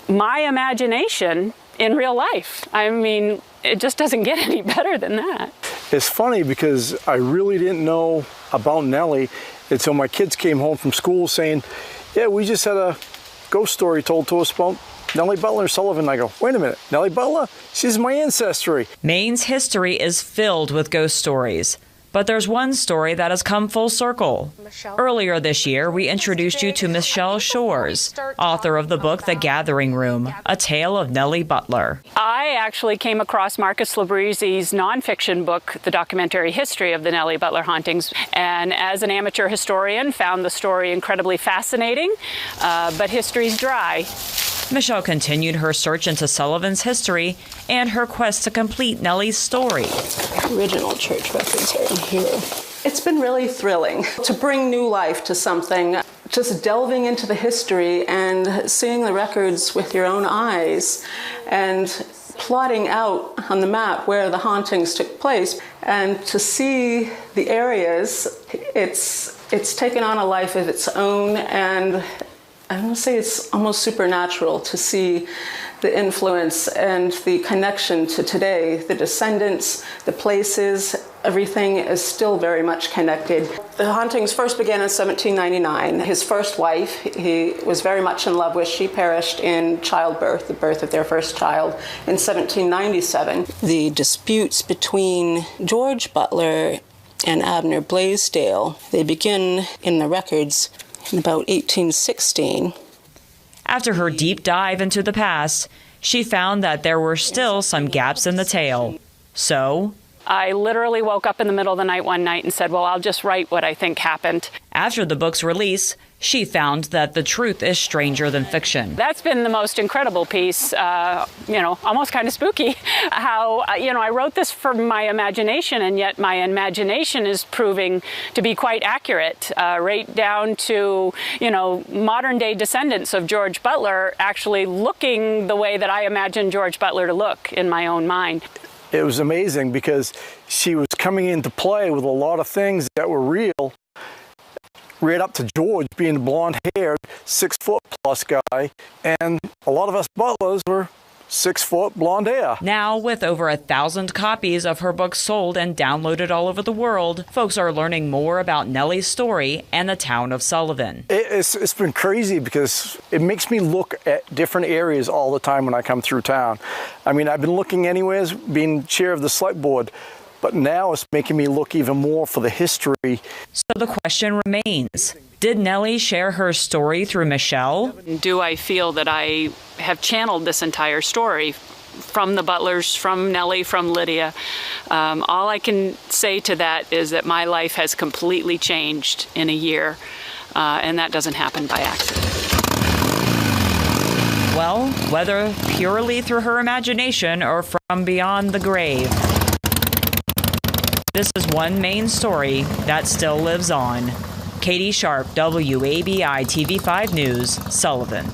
my imagination in real life. I mean, it just doesn't get any better than that. It's funny because I really didn't know about Nellie until my kids came home from school saying, yeah, we just had a ghost story told to us about Nellie Butler Sullivan. I go, wait a minute, Nellie Butler? She's my ancestry. Maine's history is filled with ghost stories. But there's one story that has come full circle. Earlier this year, we introduced you to Michelle Shores, author of the book The Gathering Room, a tale of Nellie Butler. I actually came across Marcus Labrizi's nonfiction book, The Documentary History of the Nellie Butler Hauntings, and as an amateur historian, found the story incredibly fascinating, but history's dry. Michelle continued her search into Sullivan's history and her quest to complete Nellie's story. Original church records are in here. It's been really thrilling to bring new life to something, just delving into the history and seeing the records with your own eyes and plotting out on the map where the hauntings took place. And to see the areas, it's taken on a life of its own, and I want to say it's almost supernatural to see the influence and the connection to today. The descendants, the places, everything is still very much connected. The hauntings first began in 1799. His first wife, he was very much in love with, she perished in childbirth, the birth of their first child, in 1797. The disputes between George Butler and Abner Blaisdell, they begin in the records in about 1816. After her deep dive into the past, she found that there were still some gaps in the tale. So I literally woke up in the middle of the night one night and said, well, I'll just write what I think happened. After the book's release, she found that the truth is stranger than fiction. That's been the most incredible piece, almost kind of spooky. How, I wrote this from my imagination, and yet my imagination is proving to be quite accurate, right down to, modern day descendants of George Butler actually looking the way that I imagined George Butler to look in my own mind. It was amazing because she was coming into play with a lot of things that were real, right up to George being a blonde-haired, 6-foot-plus guy, and a lot of us Butlers were 6-foot blonde hair. Now, with over 1,000 copies of her book sold and downloaded all over the world, folks are learning more about Nellie's story and the town of Sullivan. It's been crazy because it makes me look at different areas all the time when I come through town. I mean, I've been looking anyways, being chair of the select board, but now it's making me look even more for the history. So the question remains, did Nellie share her story through Michelle? Do I feel that I have channeled this entire story from the Butlers, from Nellie, from Lydia? All I can say to that is that my life has completely changed in a year, and that doesn't happen by accident. Well, whether purely through her imagination or from beyond the grave, this is one main story that still lives on. Katie Sharp, WABI TV5 News, Sullivan.